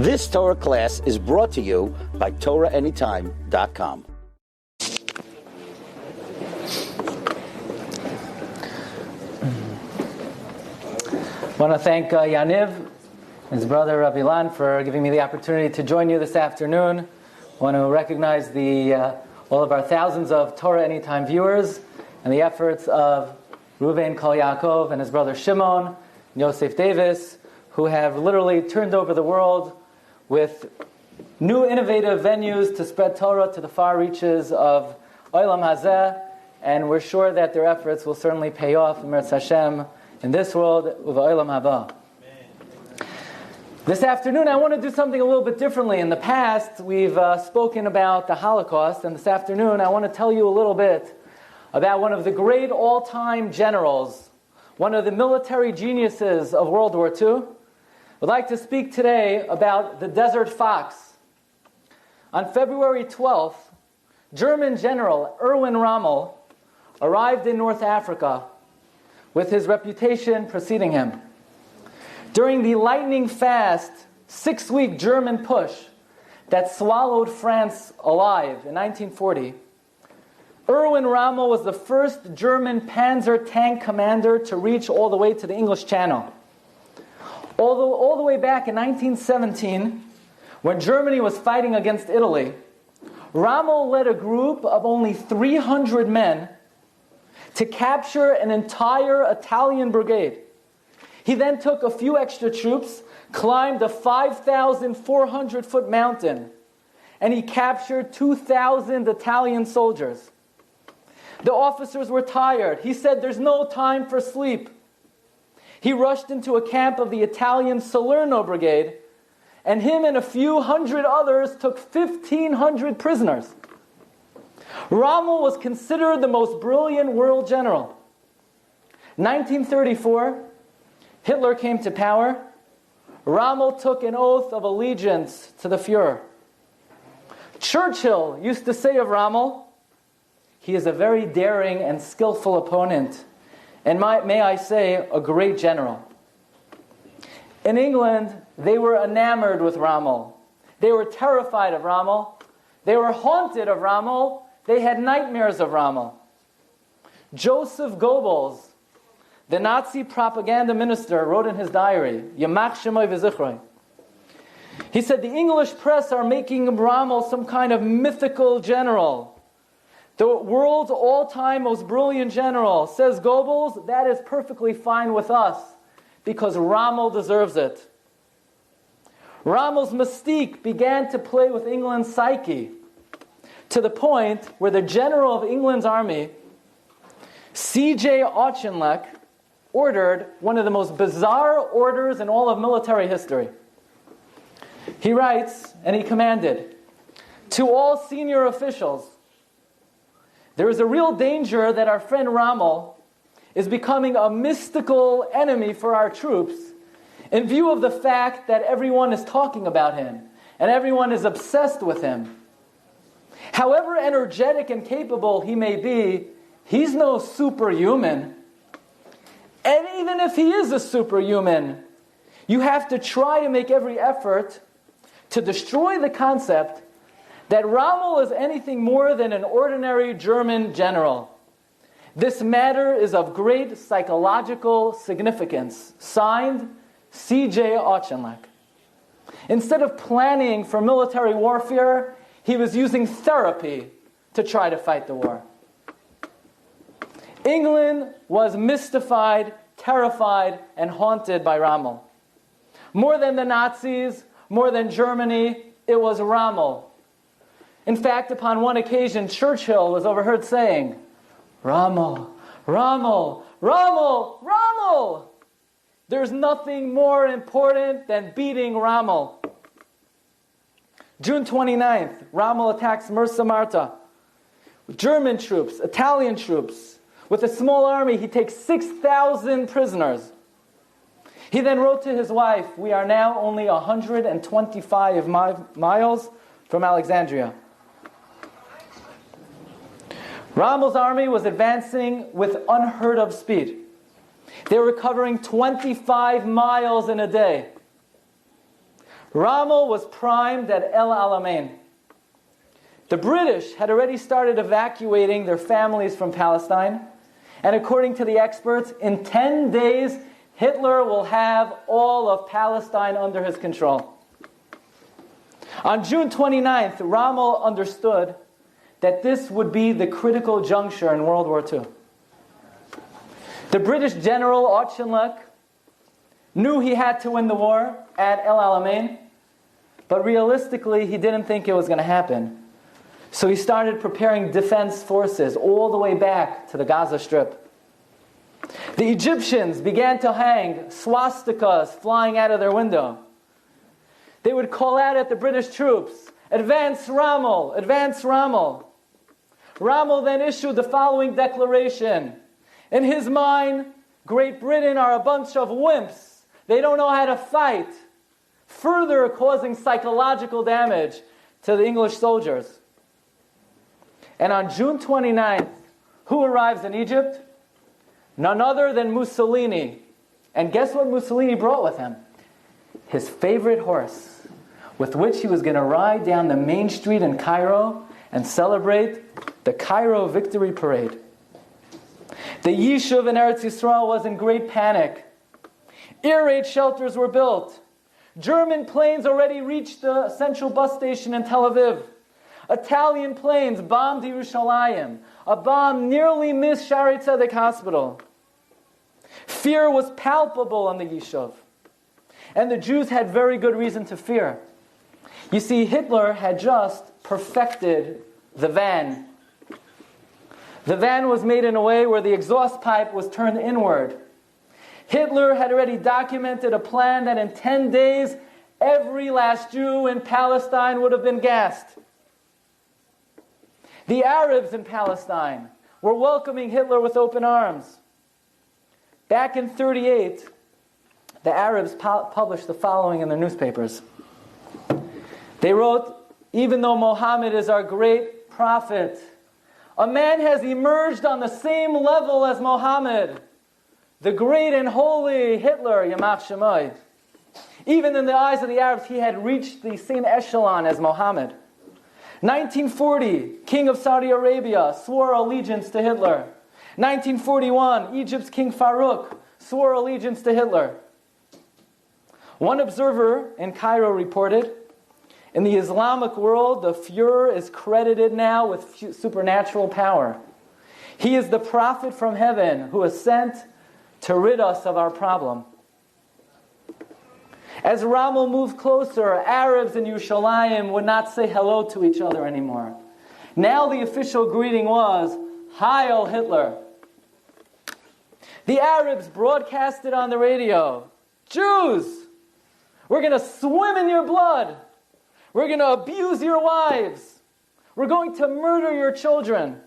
This Torah class is brought to you by TorahAnytime.com. I want to thank Yaniv and his brother Rabbi Lan for giving me the opportunity to join you this afternoon. I want to recognize all of our thousands of Torah Anytime viewers and the efforts of Ruvain Kol Yaakov and his brother Shimon and Yosef Davis, who have literally turned over the world with new innovative venues to spread Torah to the far reaches of Olam Hazeh, and we're sure that their efforts will certainly pay off, Eretz Hashem, in this world, U'Olam Haba. This afternoon I want to do something a little bit differently. In the past, we've spoken about the Holocaust, and this afternoon I want to tell you a little bit about one of the great all-time generals, one of the military geniuses of World War II. I'd like to speak today about the Desert Fox. On February 12th, German General Erwin Rommel arrived in North Africa with his reputation preceding him. During the lightning-fast 6-week German push that swallowed France alive in 1940, Erwin Rommel was the first German Panzer tank commander to reach all the way to the English Channel. All the way back in 1917, when Germany was fighting against Italy, Rommel led a group of only 300 men to capture an entire Italian brigade. He then took a few extra troops, climbed a 5,400-foot mountain, and he captured 2,000 Italian soldiers. The officers were tired. He said, "There's no time for sleep." He rushed into a camp of the Italian Salerno Brigade, and him and a few hundred others took 1,500 prisoners. Rommel was considered the most brilliant world general. 1934, Hitler came to power. Rommel took an oath of allegiance to the Führer. Churchill used to say of Rommel, "He is a very daring and skillful opponent, and may I say, a great general." In England, they were enamored with Rommel. They were terrified of Rommel. They were haunted of Rommel. They had nightmares of Rommel. Joseph Goebbels, the Nazi propaganda minister, wrote in his diary, Yamach Shemoy V'Zichroi. He said, "The English press are making Rommel some kind of mythical general. The world's all-time most brilliant general." Says Goebbels, "That is perfectly fine with us, because Rommel deserves it." Rommel's mystique began to play with England's psyche, to the point where the general of England's army, C.J. Auchinleck, ordered one of the most bizarre orders in all of military history. He writes, and he commanded, "To all senior officials, there is a real danger that our friend Rommel is becoming a mystical enemy for our troops in view of the fact that everyone is talking about him and everyone is obsessed with him. However energetic and capable he may be, he's no superhuman. And even if he is a superhuman, you have to try to make every effort to destroy the concept that Rommel is anything more than an ordinary German general. This matter is of great psychological significance." Signed, C.J. Auchinleck. Instead of planning for military warfare, he was using therapy to try to fight the war. England was mystified, terrified, and haunted by Rommel. More than the Nazis, more than Germany, it was Rommel. In fact, upon one occasion, Churchill was overheard saying, "Rommel, Rommel, Rommel, Rommel! There's nothing more important than beating Rommel." June 29th, Rommel attacks Mersa Marta. German troops, Italian troops. With a small army, he takes 6,000 prisoners. He then wrote to his wife, "We are now only 125 miles from Alexandria." Rommel's army was advancing with unheard of speed. They were covering 25 miles in a day. Rommel was primed at El Alamein. The British had already started evacuating their families from Palestine, and according to the experts, in 10 days, Hitler will have all of Palestine under his control. On June 29th, Rommel understood that this would be the critical juncture in World War II. The British general Auchinleck knew he had to win the war at El Alamein, but realistically he didn't think it was going to happen. So he started preparing defense forces all the way back to the Gaza Strip. The Egyptians began to hang swastikas flying out of their window. They would call out at the British troops, "Advance Rommel! Advance Rommel!" Rommel then issued the following declaration. In his mind, Great Britain are a bunch of wimps. They don't know how to fight, further causing psychological damage to the English soldiers. And on June 29th, who arrives in Egypt? None other than Mussolini. And guess what Mussolini brought with him? His favorite horse, with which he was going to ride down the main street in Cairo and celebrate the Cairo Victory Parade. The Yishuv in Eretz Yisrael was in great panic. Air raid shelters were built. German planes already reached the central bus station in Tel Aviv. Italian planes bombed Yerushalayim. A bomb nearly missed Shari Tzedek Hospital. Fear was palpable on the Yishuv. And the Jews had very good reason to fear. You see, Hitler had just perfected the van. The van was made in a way where the exhaust pipe was turned inward. Hitler had already documented a plan that in 10 days, every last Jew in Palestine would have been gassed. The Arabs in Palestine were welcoming Hitler with open arms. Back in 1938, the Arabs published the following in their newspapers. They wrote, "Even though Mohammed is our great prophet, a man has emerged on the same level as Mohammed, the great and holy Hitler, Yamach Shemai." Even in the eyes of the Arabs, he had reached the same echelon as Mohammed. 1940, King of Saudi Arabia swore allegiance to Hitler. 1941, Egypt's King Farouk swore allegiance to Hitler. One observer in Cairo reported, in the Islamic world, the Führer is credited now with supernatural power. He is the prophet from heaven who is sent to rid us of our problem. As Rommel moved closer, Arabs in Yerushalayim would not say hello to each other anymore. Now the official greeting was, "Heil Hitler." The Arabs broadcasted on the radio, "Jews, we're going to swim in your blood. We're going to abuse your wives. We're going to murder your children."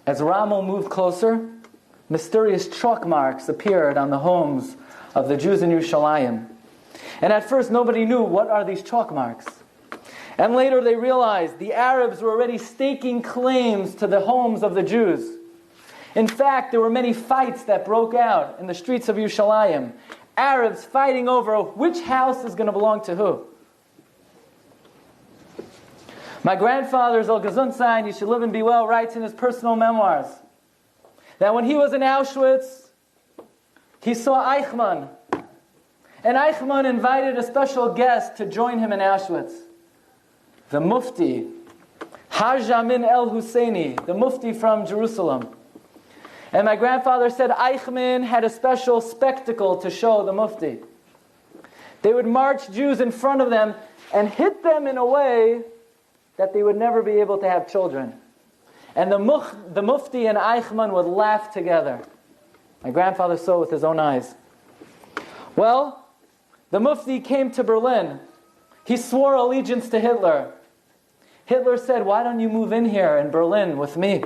As Rommel moved closer, mysterious chalk marks appeared on the homes of the Jews in Yerushalayim. And at first nobody knew what are these chalk marks. And later they realized the Arabs were already staking claims to the homes of the Jews. In fact, there were many fights that broke out in the streets of Yerushalayim. Arabs fighting over which house is going to belong to who. My grandfather, Zal Gesundsein, you should live and be well, writes in his personal memoirs that when he was in Auschwitz, he saw Eichmann. And Eichmann invited a special guest to join him in Auschwitz. The Mufti, Haj Amin el-Husseini, the Mufti from Jerusalem. And my grandfather said Eichmann had a special spectacle to show the Mufti. They would march Jews in front of them and hit them in a way that they would never be able to have children. And the Mufti and Eichmann would laugh together. My grandfather saw it with his own eyes. Well, the Mufti came to Berlin. He swore allegiance to Hitler. Hitler said, "Why don't you move in here in Berlin with me?"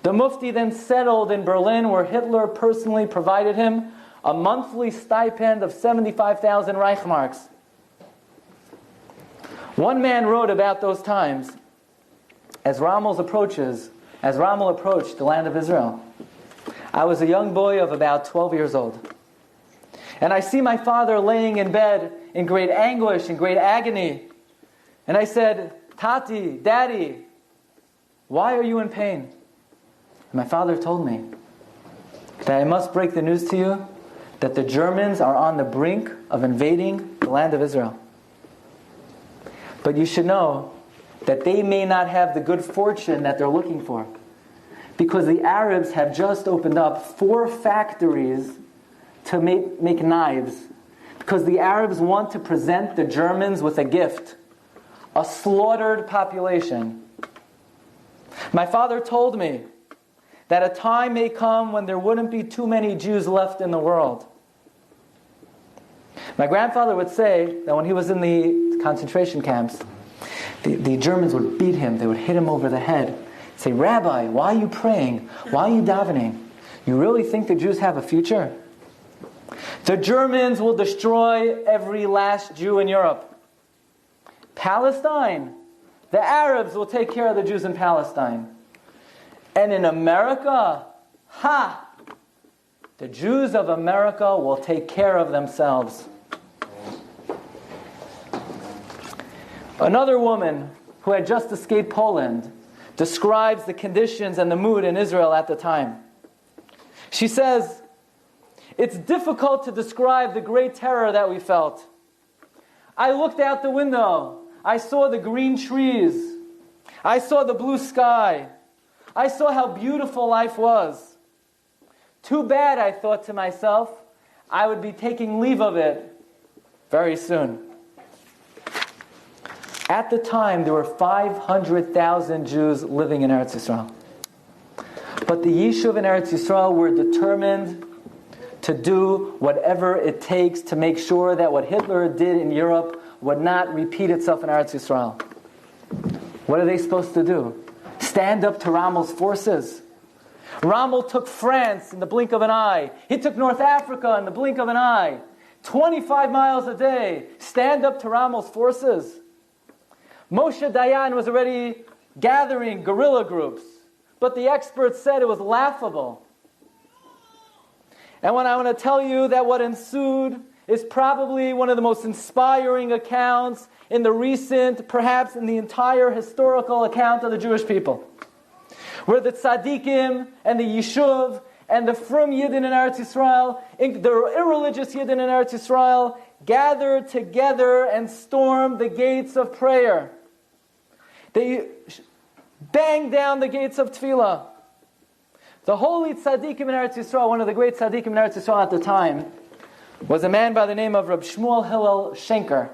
The Mufti then settled in Berlin, where Hitler personally provided him a monthly stipend of 75,000 Reichmarks. One man wrote about those times, as Rommel approached the land of Israel. I was a young boy of about 12 years old. And I see my father laying in bed in great anguish, in great agony. And I said, Tati, Daddy, why are you in pain? And my father told me that I must break the news to you that the Germans are on the brink of invading the land of Israel. But you should know that they may not have the good fortune that they're looking for, because the Arabs have just opened up 4 factories to make knives, because the Arabs want to present the Germans with a gift, a slaughtered population. My father told me that a time may come when there wouldn't be too many Jews left in the world. My grandfather would say that when he was in the concentration camps, the Germans would beat him, they would hit him over the head, say, Rabbi, why are you praying? Why are you davening? You really think the Jews have a future? The Germans will destroy every last Jew in Europe. Palestine, the Arabs will take care of the Jews in Palestine. And in America, the Jews of America will take care of themselves. Another woman who had just escaped Poland describes the conditions and the mood in Israel at the time. She says, it's difficult to describe the great terror that we felt. I looked out the window. I saw the green trees. I saw the blue sky. I saw how beautiful life was. Too bad, I thought to myself, I would be taking leave of it very soon. At the time, there were 500,000 Jews living in Eretz Yisrael. But the Yishuv in Eretz Yisrael were determined to do whatever it takes to make sure that what Hitler did in Europe would not repeat itself in Eretz Yisrael. What are they supposed to do? Stand up to Rommel's forces? Rommel took France in the blink of an eye. He took North Africa in the blink of an eye. 25 miles a day. Stand up to Rommel's forces? Moshe Dayan was already gathering guerrilla groups, but the experts said it was laughable. And when I want to tell you that what ensued is probably one of the most inspiring accounts in the recent, perhaps in the entire historical account of the Jewish people, where the tzaddikim and the yishuv and the frum Yidden in Eretz Yisrael, the irreligious Yidden in Eretz Yisrael, gathered together and stormed the gates of prayer. They banged down the gates of tefillah. The holy tzaddikim in Eretz Yisrael, one of the great tzaddikim in Eretz Yisrael at the time, was a man by the name of Reb Shmuel Hillel Schenker,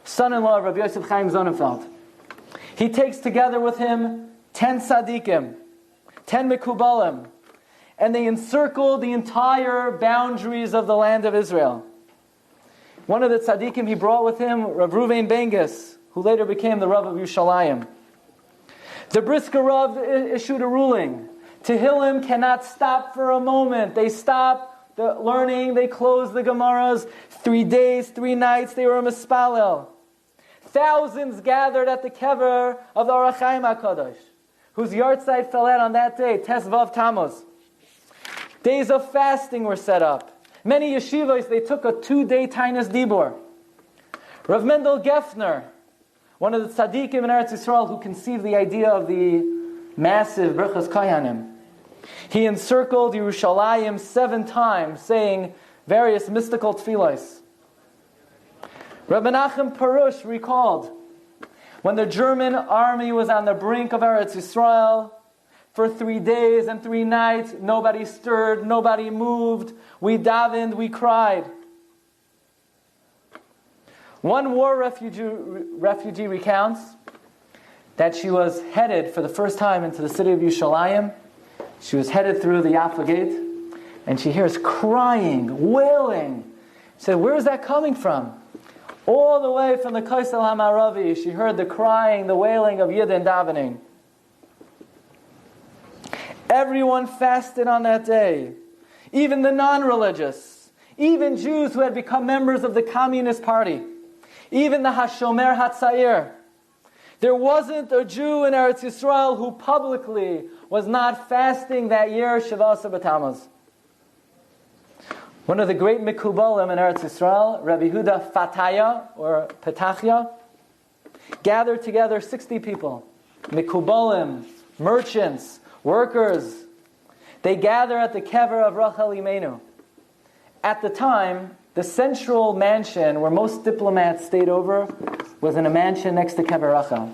son-in-law of Rabbi Yosef Chaim Sonnenfeld. He takes together with him 10 tzaddikim, 10 mekubalim, and they encircle the entire boundaries of the land of Israel. One of the tzaddikim he brought with him, Rav Ruvain Bengis, who later became the Rav of Yerushalayim. The Brisker Rav issued a ruling. Tehillim cannot stop for a moment. They stop the learning, they close the Gemaras. 3 days, 3 nights, they were mispalel. Thousands gathered at the kever of the Orach Chaim HaKadosh, whose yahrzeit fell out on that day, Tes Vav Tammuz. Days of fasting were set up. Many yeshivos, they took a 2-day Tainas Dibur. Rav Mendel Gefner, one of the tzaddikim in Eretz Yisrael who conceived the idea of the massive Berchas Kayanim, he encircled Yerushalayim 7 times, saying various mystical tefillos. Rabbi Menachem Perush recalled, when the German army was on the brink of Eretz Yisrael, for 3 days and 3 nights, nobody stirred, nobody moved. We davened, we cried. One war refugee recounts that she was headed for the first time into the city of Yerushalayim. She was headed through the Yafa Gate, and she hears crying, wailing. She said, where is that coming from? All the way from the Kaisel HaMaravi, she heard the crying, the wailing of Yidden davening. Everyone fasted on that day. Even the non-religious. Even Jews who had become members of the Communist Party. Even the Hashomer Hatzair. There wasn't a Jew in Eretz Yisrael who publicly was not fasting that year, Shavasa B'Tammuz. One of the great Mikubalim in Eretz Yisrael, Rabbi Huda Fataya, or Petachia, gathered together 60 people. Mikubalim, merchants, workers. They gather at the kever of Rachel Imenu. At the time, the central mansion where most diplomats stayed over was in a mansion next to kever Rachel.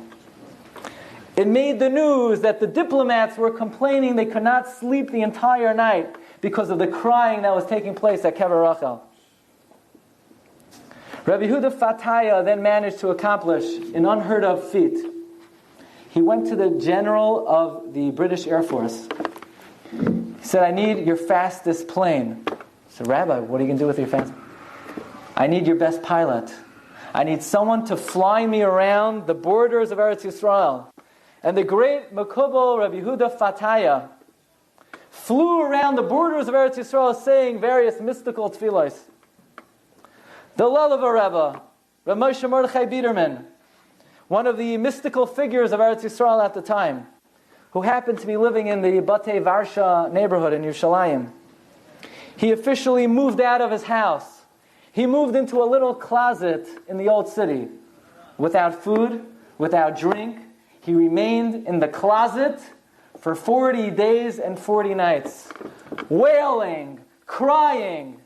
It made the news that the diplomats were complaining they could not sleep the entire night because of the crying that was taking place at kever Rachel. Rabbi Huda Fataya then managed to accomplish an unheard of feat. He went to the general of the British Air Force. He said, I need your fastest plane. I said, Rabbi, what are you going to do with your fastest? I need your best pilot. I need someone to fly me around the borders of Eretz Yisrael. And the great Mekubal Rabbi Huda Fataya flew around the borders of Eretz Yisrael saying various mystical tefillos. The Lulava Rebbe, Rav Moshe Mordechai Biederman, one of the mystical figures of Eretz Yisrael at the time, who happened to be living in the Batei Varsha neighborhood in Yerushalayim. He officially moved out of his house. He moved into a little closet in the old city. Without food, without drink, he remained in the closet for 40 days and 40 nights, wailing, crying.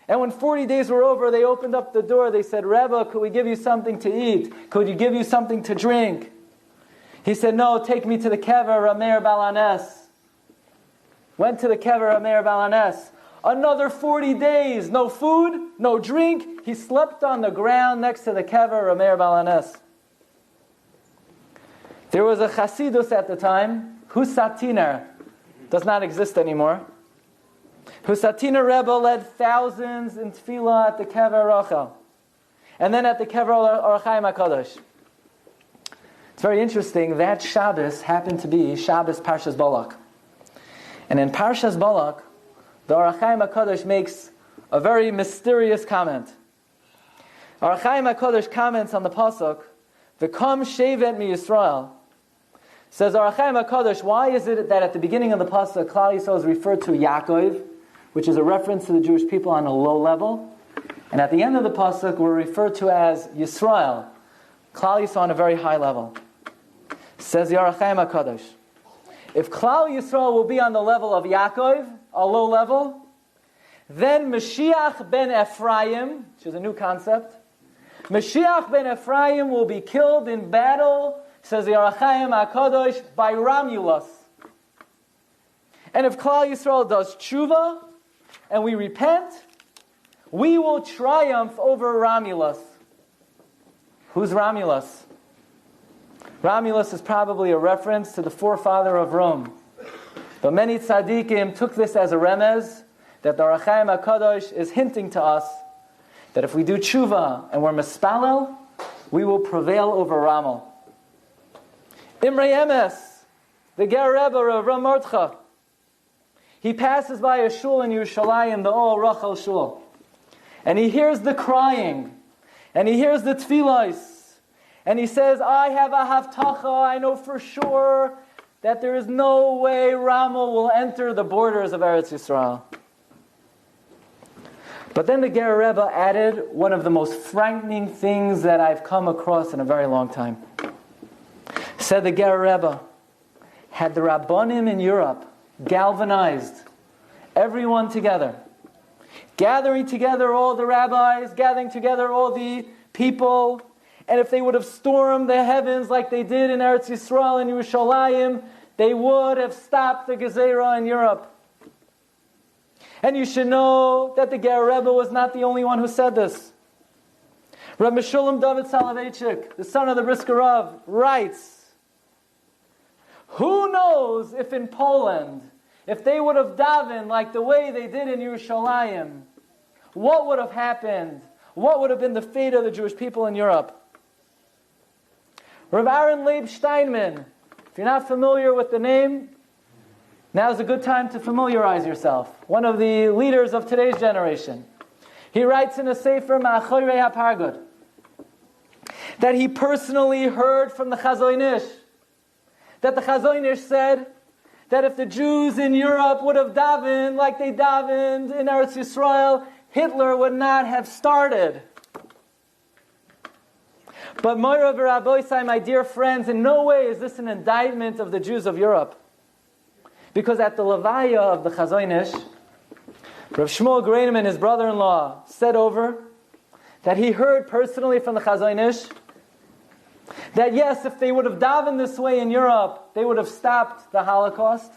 And when 40 days were over, they opened up the door. They said, Rebbe, could we give you something to eat? Could you give you something to drink? He said, no, take me to the kever Rameir Balanes. Went to the kever Rameir Balanes. Another 40 days, no food, no drink. He slept on the ground next to the kever Rameir Balanes. There was a Chasidus at the time, Husatiner, does not exist anymore. Husatiner Rebbe led thousands in tefillah at the kever Rachel, and then at the kever Or HaChaim HaKadosh. It's very interesting, that Shabbos happened to be Shabbos Parshas Balak. And in Parshas Balak, the Or HaChaim HaKadosh makes a very mysterious comment. Or HaChaim HaKadosh comments on the pasuk, V'kom shevet mi Yisrael. Says Or HaChaim HaKadosh, why is it that at the beginning of the pasuk, Klal Yisrael is referred to Yaakov, which is a reference to the Jewish people on a low level, and at the end of the pasuk, we're referred to as Yisrael, Klal Yisrael on a very high level. Says the Or HaChaim HaKadosh, if Klal Yisrael will be on the level of Yaakov, a low level, then Mashiach ben Ephraim, which is a new concept, Mashiach ben Ephraim will be killed in battle, says the Or HaChaim HaKadosh, by Ramulus. And if Klal Yisrael does tshuva, and we repent, we will triumph over Ramulus. Who's Ramulus? Ramulus is probably a reference to the forefather of Rome. But many tzaddikim took this as a remez, that the Or HaChaim HaKadosh is hinting to us that if we do tshuva and we're mispalel, we will prevail over Ramel. Imrei Emes, the Ger Rebbe of Rav Mordechai, he passes by a shul in Yerushalayim, the Ol Rachel shul, and he hears the crying, and he hears the tefillos, and he says, I have a haftacha, I know for sure that there is no way Ramel will enter the borders of Eretz Yisrael. But then the Ger Rebbe added one of the most frightening things that I've come across in a very long time. Said the Ger Rebbe, had the Rabbanim in Europe galvanized everyone together, gathering together all the rabbis, gathering together all the people, and if they would have stormed the heavens like they did in Eretz Yisrael and Yerushalayim, they would have stopped the Gezerah in Europe. And you should know that the Ger Rebbe was not the only one who said this. Rabbi Meshulam David Soloveitchik, the son of the Brisker Rav, writes, who knows if in Poland, if they would have davened like the way they did in Yerushalayim, what would have happened? What would have been the fate of the Jewish people in Europe? Rav Aaron Leib Steinman, if you're not familiar with the name, now's a good time to familiarize yourself. One of the leaders of today's generation. He writes in a sefer, Ma'achoyrei HaPargod, that he personally heard from the Chazon Ish, that the Chazon Ish said that if the Jews in Europe would have davened like they davened in Eretz Yisrael, Hitler would not have started. But Moira v'Rabosai, my dear friends, in no way is this an indictment of the Jews of Europe. Because at the Levaya of the Chazon Ish, Rav Shmuel Greineman, his brother-in-law, said over that he heard personally from the Chazon Ish that yes, if they would have davened this way in Europe, they would have stopped the Holocaust.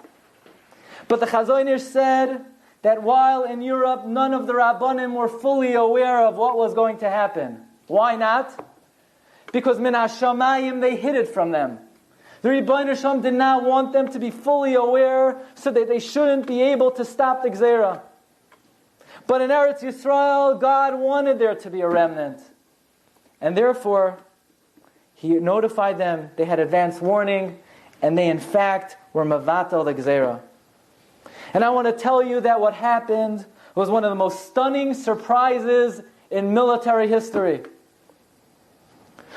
But the Chazon Ish said that while in Europe none of the Rabbanim were fully aware of what was going to happen. Why not? Because min hashamayim, they hid it from them. The Rebbeinu Shalom did not want them to be fully aware so that they shouldn't be able to stop the Gzeirah. But in Eretz Yisrael, God wanted there to be a remnant. And therefore, He notified them, they had advance warning, and they in fact were mavatal the Gzeirah. And I want to tell you that what happened was one of the most stunning surprises in military history.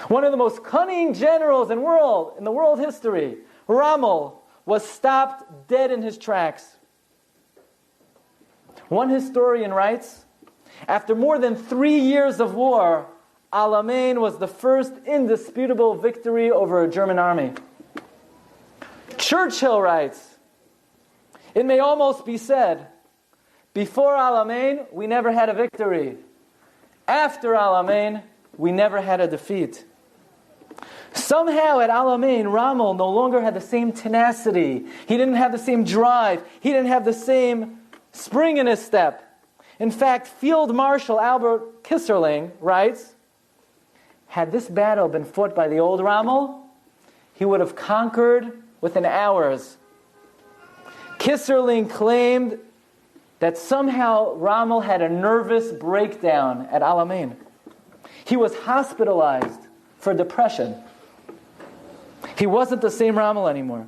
One of the most cunning generals in the world history, Rommel, was stopped dead in his tracks. One historian writes, after more than 3 years of war, Alamein was the first indisputable victory over a German army. Churchill writes, it may almost be said, before Alamein, we never had a victory. After Alamein, we never had a defeat. Somehow at Alamein, Rommel no longer had the same tenacity. He didn't have the same drive. He didn't have the same spring in his step. In fact, Field Marshal Albert Kisserling writes, had this battle been fought by the old Rommel, he would have conquered within hours. Kisserling claimed that somehow Rommel had a nervous breakdown at Alamein. He was hospitalized for depression. He wasn't the same Rommel anymore.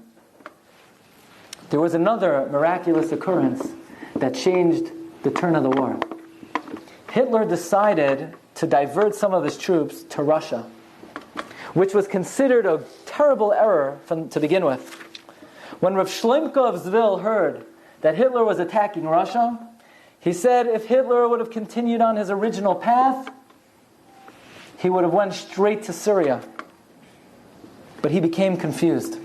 There was another miraculous occurrence that changed the turn of the war. Hitler decided to divert some of his troops to Russia, which was considered a terrible error to begin with. When Rav Shlemka of Zvil heard that Hitler was attacking Russia, he said if Hitler would have continued on his original path, he would have went straight to Syria. But he became confused.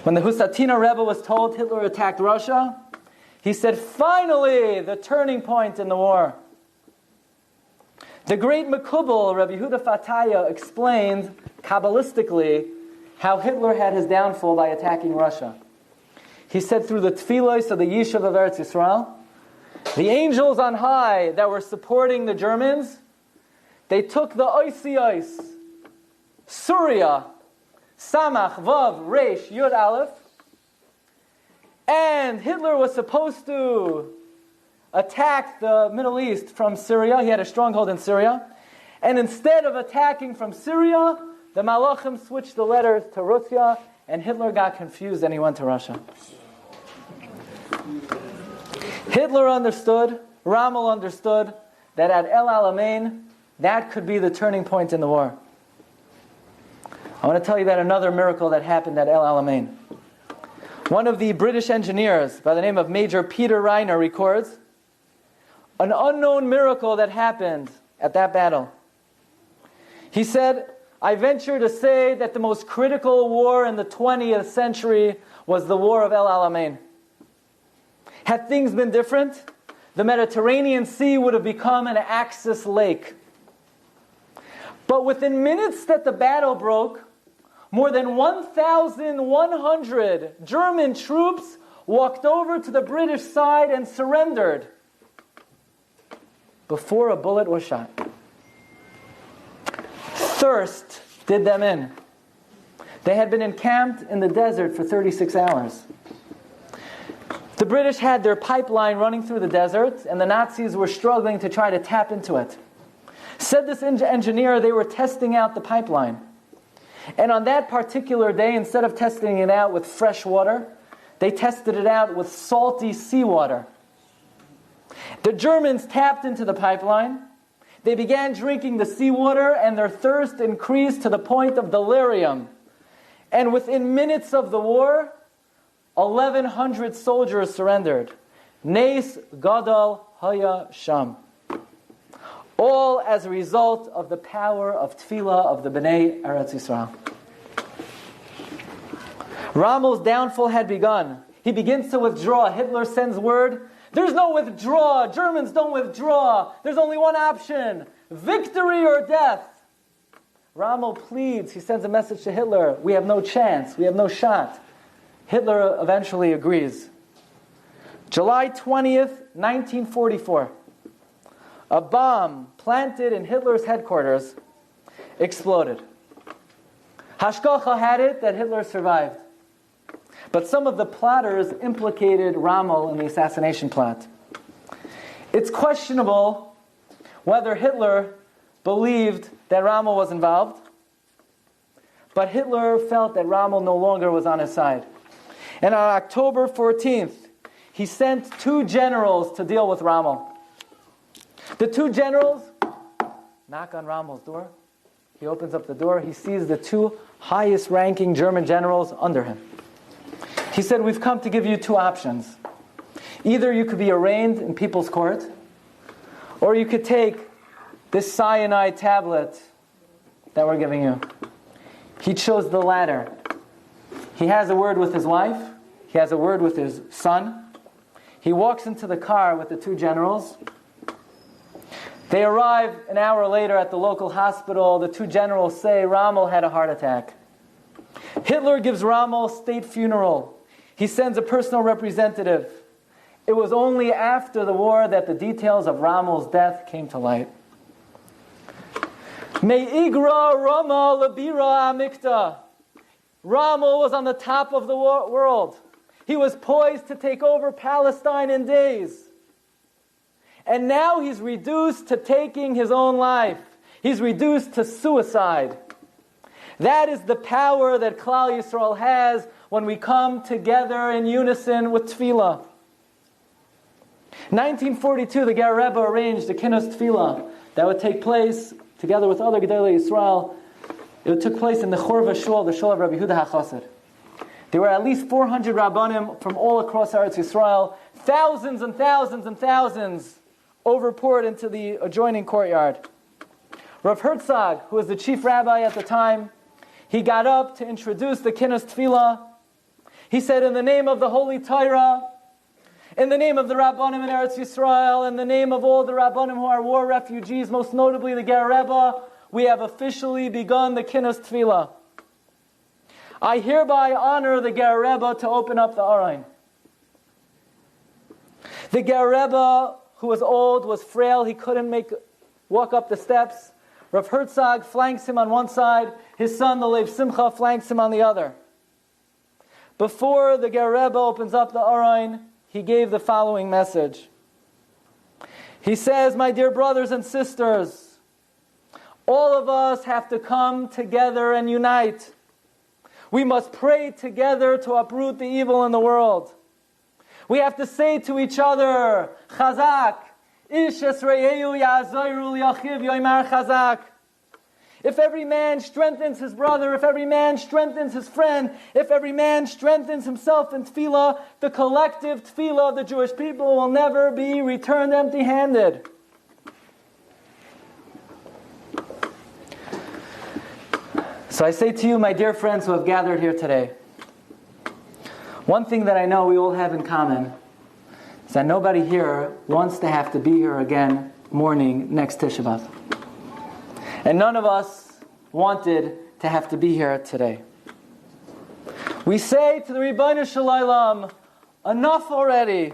When the Husatina Rebbe was told Hitler attacked Russia, he said, finally, the turning point in the war. The great Mekubal, Rabbi Yehuda Fataya, explained Kabbalistically how Hitler had his downfall by attacking Russia. He said through the tefillos of the Yishuv of Eretz Yisrael, the angels on high that were supporting the Germans, they took the ois, Surya, Samach, Vav, Resh, Yud, Aleph, and Hitler was supposed to attack the Middle East from Syria. He had a stronghold in Syria. And instead of attacking from Syria, the Malachim switched the letters to Russia, and Hitler got confused and he went to Russia. Hitler understood, Rommel understood, that at El Alamein, that could be the turning point in the war. I want to tell you about another miracle that happened at El Alamein. One of the British engineers, by the name of Major Peter Reiner, records an unknown miracle that happened at that battle. He said, I venture to say that the most critical war in the 20th century was the War of El Alamein. Had things been different, the Mediterranean Sea would have become an Axis lake. But within minutes that the battle broke, more than 1,100 German troops walked over to the British side and surrendered before a bullet was shot. Thirst did them in. They had been encamped in the desert for 36 hours. The British had their pipeline running through the desert, and the Nazis were struggling to try to tap into it. Said this engineer, they were testing out the pipeline. And on that particular day, instead of testing it out with fresh water, they tested it out with salty seawater. The Germans tapped into the pipeline. They began drinking the seawater, and their thirst increased to the point of delirium. And within minutes of the war, 1,100 soldiers surrendered. Nes Gadol Haya Sham. All as a result of the power of tefillah of the Bnei Eretz Yisrael. Rommel's downfall had begun. He begins to withdraw. Hitler sends word, there's no withdraw. Germans don't withdraw. There's only one option, victory or death. Rommel pleads, he sends a message to Hitler, we have no chance, we have no shot. Hitler eventually agrees. July 20th, 1944. A bomb planted in Hitler's headquarters exploded. Hashgacha had it that Hitler survived. But some of the plotters implicated Rommel in the assassination plot. It's questionable whether Hitler believed that Rommel was involved, but Hitler felt that Rommel no longer was on his side. And on October 14th, he sent 2 generals to deal with Rommel. The 2 generals knock on Rommel's door. He opens up the door. He sees the 2 highest-ranking German generals under him. He said, we've come to give you 2 options. Either you could be arraigned in people's court, or you could take this cyanide tablet that we're giving you. He chose the latter. He has a word with his wife. He has a word with his son. He walks into the car with the 2 generals. They arrive an hour later at the local hospital. The 2 generals say Rommel had a heart attack. Hitler gives Rommel a state funeral. He sends a personal representative. It was only after the war that the details of Rommel's death came to light. Me'igra Rama Labira Amikta. Rommel was on the top of the world. He was poised to take over Palestine in days. And now he's reduced to taking his own life. He's reduced to suicide. That is the power that Klal Yisrael has when we come together in unison with tefillah. 1942, the Ger Rebbe arranged a Kinus Tefillah that would take place together with other Gedolei Yisrael. It took place in the Chorva Shul, the Shul of Rabbi Yehuda HaChassid. There were at least 400 Rabbanim from all across Eretz Yisrael, thousands and thousands and thousands overpoured into the adjoining courtyard. Rav Herzog, who was the chief rabbi at the time, he got up to introduce the Kinus Tefillah. He said, in the name of the Holy Torah, in the name of the Rabbanim in Eretz Yisrael, in the name of all the Rabbanim who are war refugees, most notably the Ger Rebbe, we have officially begun the Kinus Tefillah. I hereby honor the Ger Rebbe to open up the Aron. The Ger Rebbe, who was old, was frail, he couldn't walk up the steps. Rav Herzog flanks him on one side, his son, the Lev Simcha, flanks him on the other. Before the Ger Rebbe opens up the Aron, he gave the following message. He says, my dear brothers and sisters, all of us have to come together and unite. We must pray together to uproot the evil in the world. We have to say to each other, Chazaq, Ish esreyehu ya'azayru li'achiv yoymar Chazaq. If every man strengthens his brother, if every man strengthens his friend, if every man strengthens himself in tefillah, the collective tefillah of the Jewish people will never be returned empty-handed. So I say to you, my dear friends who have gathered here today, one thing that I know we all have in common is that nobody here wants to have to be here again mourning next Tisha B'Av. And none of us wanted to have to be here today. We say to the Ribbono Shel Olam, enough already.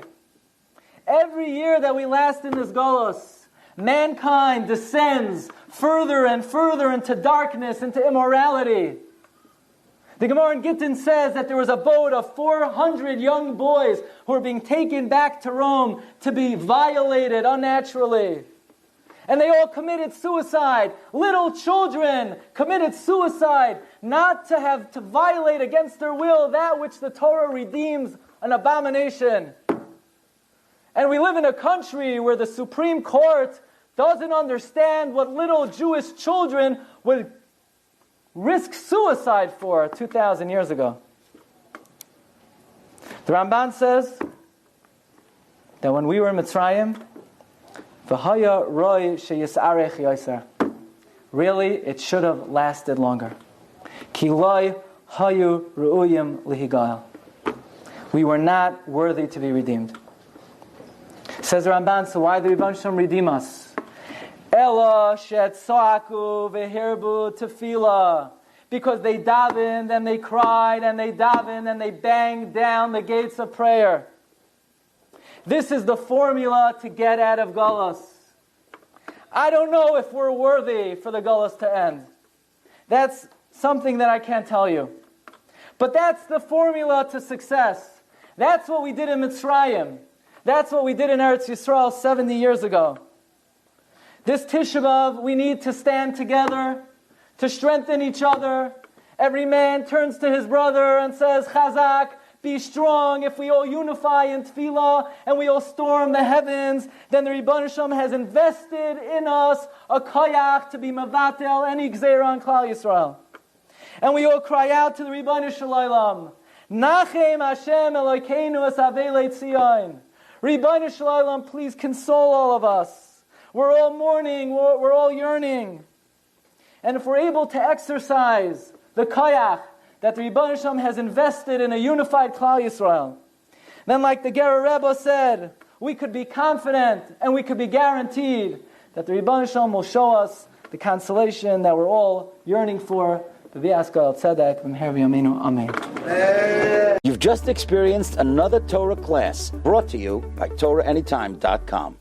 Every year that we last in this Golos, mankind descends further and further into darkness, into immorality. The Gemara in Gittin says that there was a boat of 400 young boys who were being taken back to Rome to be violated unnaturally. And they all committed suicide. Little children committed suicide, not to have to violate against their will that which the Torah redeems an abomination. And we live in a country where the Supreme Court doesn't understand what little Jewish children would risk suicide for 2,000 years ago. The Ramban says that when we were in Mitzrayim, v'haya roi sheyisarech yoser. Really, it should have lasted longer. Ki loi hayu ru'uyim lihigal. We were not worthy to be redeemed. Says the Ramban, so why did Rebbeinu Shalom redeem us? Ela shetzoaku v'hirbu tefillah. Because they davened and they cried and they davened and they banged down the gates of prayer. This is the formula to get out of Galus. I don't know if we're worthy for the Galus to end. That's something that I can't tell you. But that's the formula to success. That's what we did in Mitzrayim. That's what we did in Eretz Yisrael 70 years ago. This Tisha B'Av, we need to stand together, to strengthen each other. Every man turns to his brother and says, Chazaq, be strong. If we all unify in tefillah and we all storm the heavens, then the Rebbeinu Shalom has invested in us a koyach to be mavatel any gzeira on Klal Yisrael. And we all cry out to the Rebbeinu Shalom, Nachem Hashem Elokeinu es Avelei Tzion. Rebbeinu Shalom, please console all of us. We're all mourning, we're all yearning. And if we're able to exercise the koyach that the Rebbeinu Shalom has invested in a unified Klal Yisrael, then like the Ger Rebbe said, we could be confident and we could be guaranteed that the Rebbeinu Shalom will show us the consolation that we're all yearning for. You've just experienced another Torah class brought to you by TorahAnytime.com.